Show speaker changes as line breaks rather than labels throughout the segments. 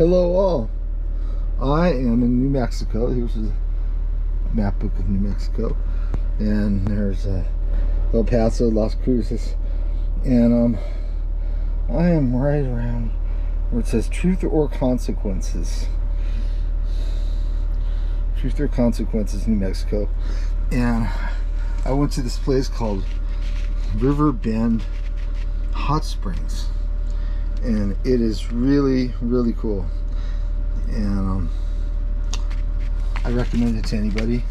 Hello all. I am in New Mexico. Here's a map book of New Mexico. And there's El Paso, Las Cruces. And I am right around where it says Truth or Consequences. Truth or Consequences, New Mexico. And I went to this place called River Bend Hot Springs. And it is really, really cool. And I recommend it to anybody.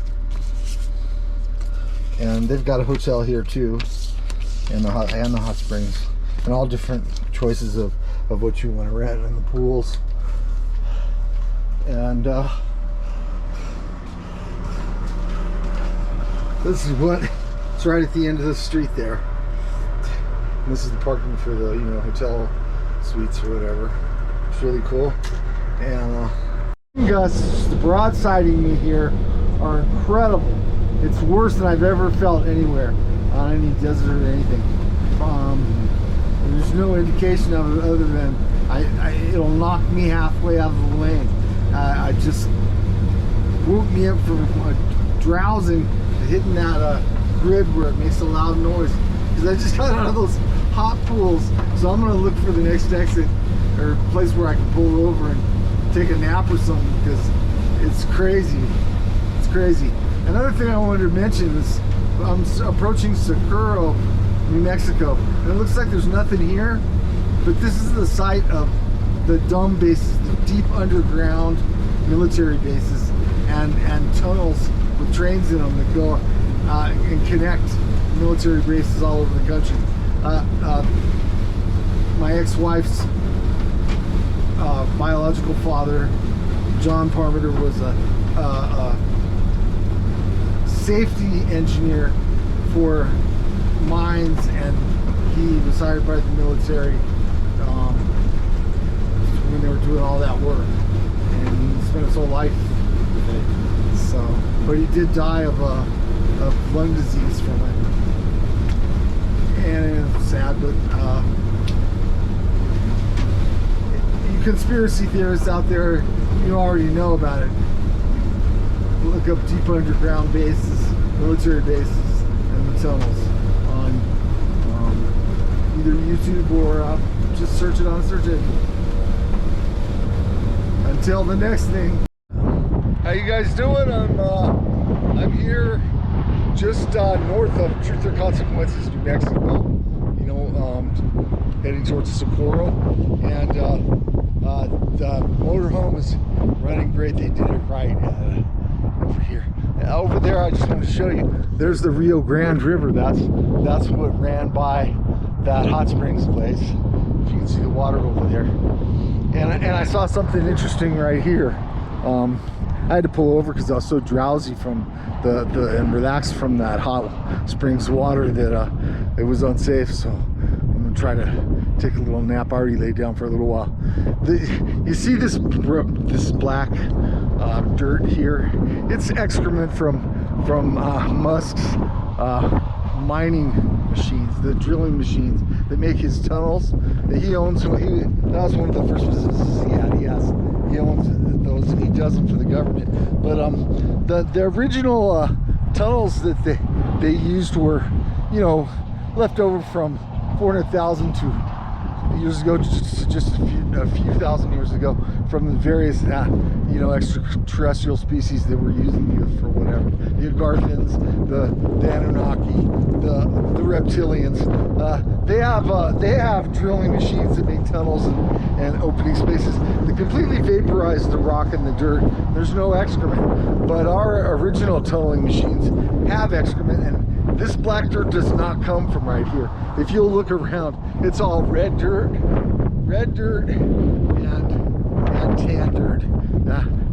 And they've got a hotel here too, and the hot springs, and all different choices of what you want to rent, and the pools. And this is what it's right at the end of the street there. And this is the parking for the hotel suites or whatever. It's really cool. And gusts broadsiding me here are incredible. It's worse than I've ever felt anywhere on any desert or anything. There's no indication of it other than it'll knock me halfway out of the lane. I just woke me up from drowsing, hitting that grid where it makes a loud noise, because I just got out of those hot pools. So I'm gonna look for the next exit or place where I can pull over and take a nap or something, because it's crazy. It's crazy. Another thing I wanted to mention is I'm approaching Socorro, New Mexico, and it looks like there's nothing here, but this is the site of the dumb bases, the deep underground military bases, and tunnels with trains in them that go and connect military bases all over the country. My ex-wife's biological father, John Parmenter, was a safety engineer for mines, and he was hired by the military when they were doing all that work, and he spent his whole life with it. So, but he did die of lung disease from it, and it's sad, but you conspiracy theorists out there, you already know about it. Look up deep underground bases, military bases, and the tunnels on either YouTube or just search it on a search engine. Until the next thing. How you guys doing? I'm here just north of Truth or Consequences, New Mexico. Heading towards Socorro, and the motorhome is running great. They did it right over here. Over there, I just want to show you. There's the Rio Grande River. That's what ran by that hot springs place. If you can see the water over there. And I saw something interesting right here. I had to pull over because I was so drowsy from and relaxed from that hot springs water that it was unsafe. So I'm gonna try to take a little nap. I already laid down for a little while. You see this black dirt here? It's excrement from Musk's mining machines, the drilling machines that make his tunnels that he owns. That was one of the first businesses he had. He owns those, and he does them for the government. But the original tunnels that they used were, left over from 400,000 years ago, just a few thousand years ago, from the various extraterrestrial species that were using it for whatever. The Agarthans, the Anunnaki, the reptilians. They have drilling machines that make tunnels and opening spaces that completely vaporize the rock and the dirt. There's no excrement, but our original tunneling machines have excrement, and this black dirt does not come from right here. If you'll look around, it's all red dirt and tan dirt.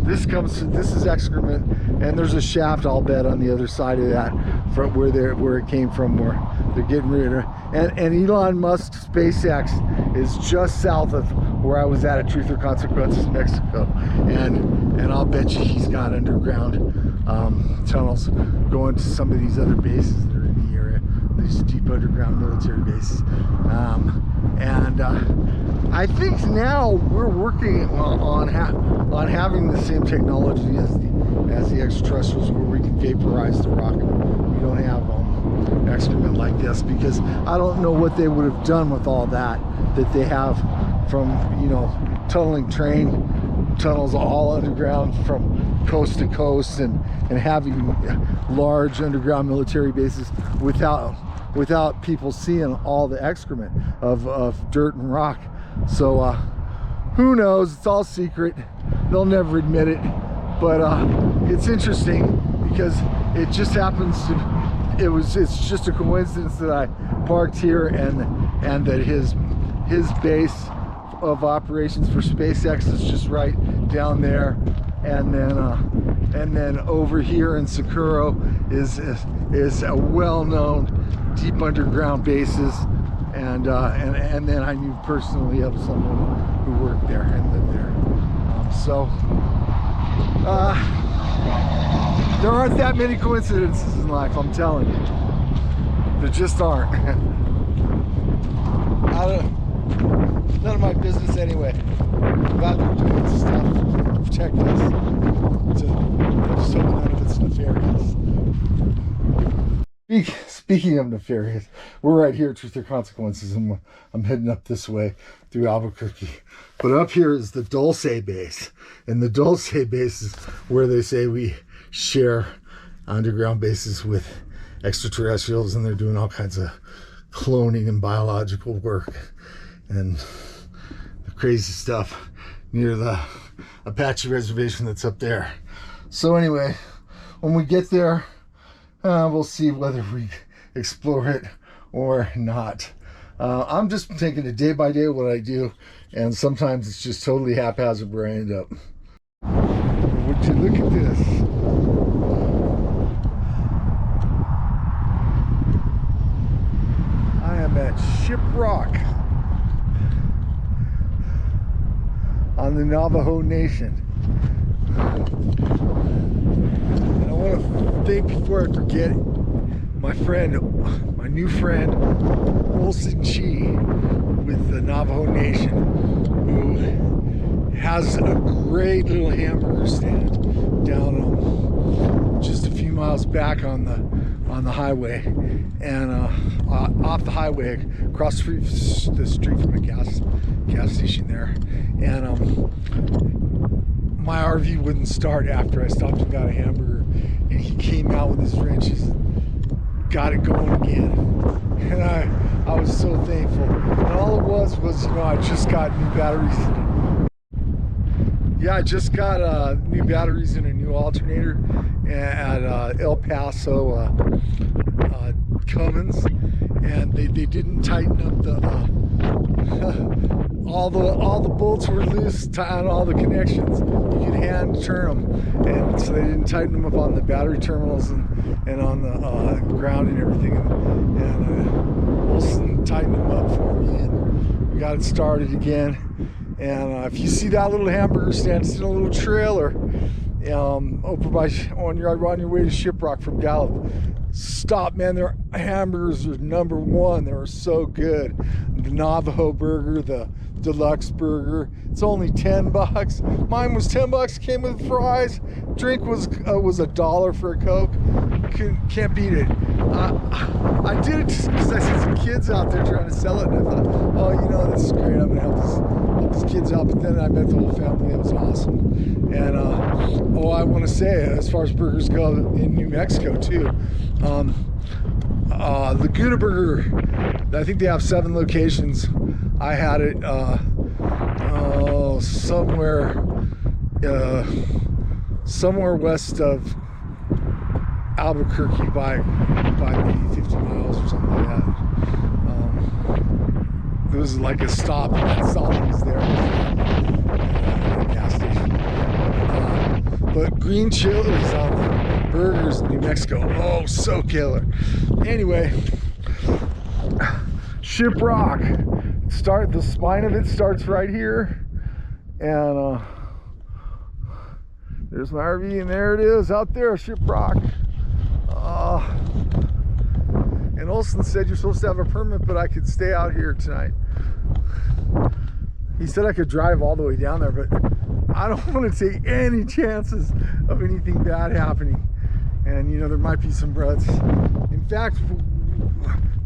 This is excrement, and there's a shaft, I'll bet, on the other side of that, from where it came from, where they're getting rid of it. And Elon Musk's SpaceX is just south of where I was at Truth or Consequences, Mexico, and I'll bet you he's got underground tunnels going to some of these other bases that are in the area. these deep underground military bases. I think now we're working on having the same technology as the extraterrestrials, where we can vaporize the rock. We don't have excrement like this, because I don't know what they would have done with all that they have from, you know, tunneling train tunnels all underground from coast to coast, and having large underground military bases without people seeing all the excrement of dirt and rock. So who knows? It's all secret. They'll never admit it, but it's interesting because it just happens to, it's just a coincidence that I parked here, and that his base of operations for SpaceX is just right down there, and then over here in Socorro is a well-known deep underground bases, and then I knew personally of someone who worked there and lived there. There aren't that many coincidences in life, I'm telling you. There just aren't. None of my business anyway. Glad they're doing stuff to protect us. I just hope none of it's nefarious. Speaking of nefarious, we're right here at Truth or Consequences, and I'm heading up this way through Albuquerque. But up here is the Dulce base, and the Dulce base is where they say we share underground bases with extraterrestrials, and they're doing all kinds of cloning and biological work and the crazy stuff near the Apache reservation that's up there. So anyway, when we get there, we'll see whether we explore it or not. I'm just taking it day by day what I do, and sometimes it's just totally haphazard where I end up. Would you look at this? I am at Shiprock on the Navajo Nation. And I want to thank, before I forget, my new friend, Olson Chi with the Navajo Nation, who has a great little hamburger stand down just a few miles back on the highway, and off the highway across the street from a gas station there. And my RV wouldn't start after I stopped and got a hamburger, and he came out with his wrenches, got it going again, and I was so thankful. And all it was, you know, I just got new batteries. Yeah, I just got new batteries and a new alternator at El Paso Cummins, and they didn't tighten up the all the bolts were loose on all the connections. You could hand turn them, and so they didn't tighten them up on the battery terminals and on the ground and everything. And Wilson tightened them up for me, and we got it started again. And if you see that little hamburger stand, it's in a little trailer over by on your way to Shiprock from Gallup. Stop, man. Their hamburgers are #1. They were so good. The Navajo burger, the deluxe burger, it's only $10. Mine was $10, came with fries. Drink was $1 for a Coke. Can't beat it. I did it just because I see some kids out there trying to sell it, and I thought, oh, you know, this is great. I'm gonna help these kids out. But then I met the whole family. It was awesome. And I want to say, as far as burgers go in New Mexico too, Laguna Burger, I think they have 7 locations. I had it somewhere west of Albuquerque by maybe 50 miles or something like that. There was like a stop, and that stop was there at a gas station. But green chilies on the burgers in New Mexico, oh, so killer. Anyway, Shiprock, the spine of it starts right here, and there's my RV, and there it is out there, Shiprock. And Olson said you're supposed to have a permit, but I could stay out here tonight. He said I could drive all the way down there, but I don't want to take any chances of anything bad happening. And you know, there might be some ruts. In fact,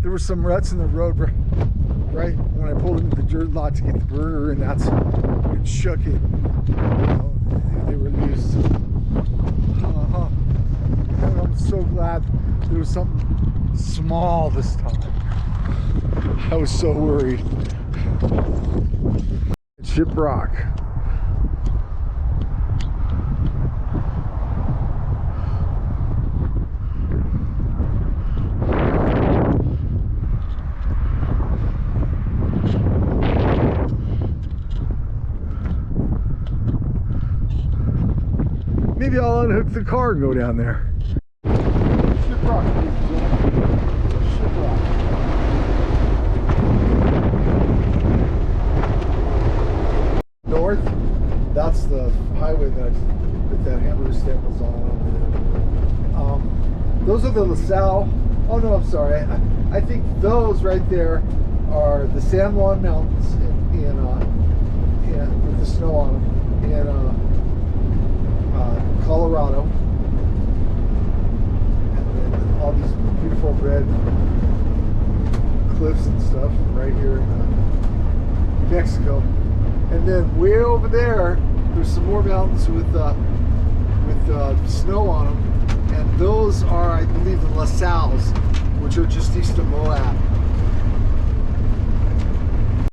there were some ruts in the road right when I pulled into the dirt lot to get the burger, and that's what shook it. You know, they were loose. I'm so glad there was something small this time. I was so worried. Shiprock. Maybe I'll unhook the car and go down there. Shiprock, ladies and gentlemen. Shiprock. North, that's the highway that hamburger stand was on. Those are the LaSalle. Oh no, I'm sorry. I think those right there are the San Juan Mountains with the snow on them in Colorado, and then all these beautiful red cliffs and stuff right here in Mexico. And then way over there's some more mountains with snow on them, and those are, I believe, the LaSalles, which are just east of Moab.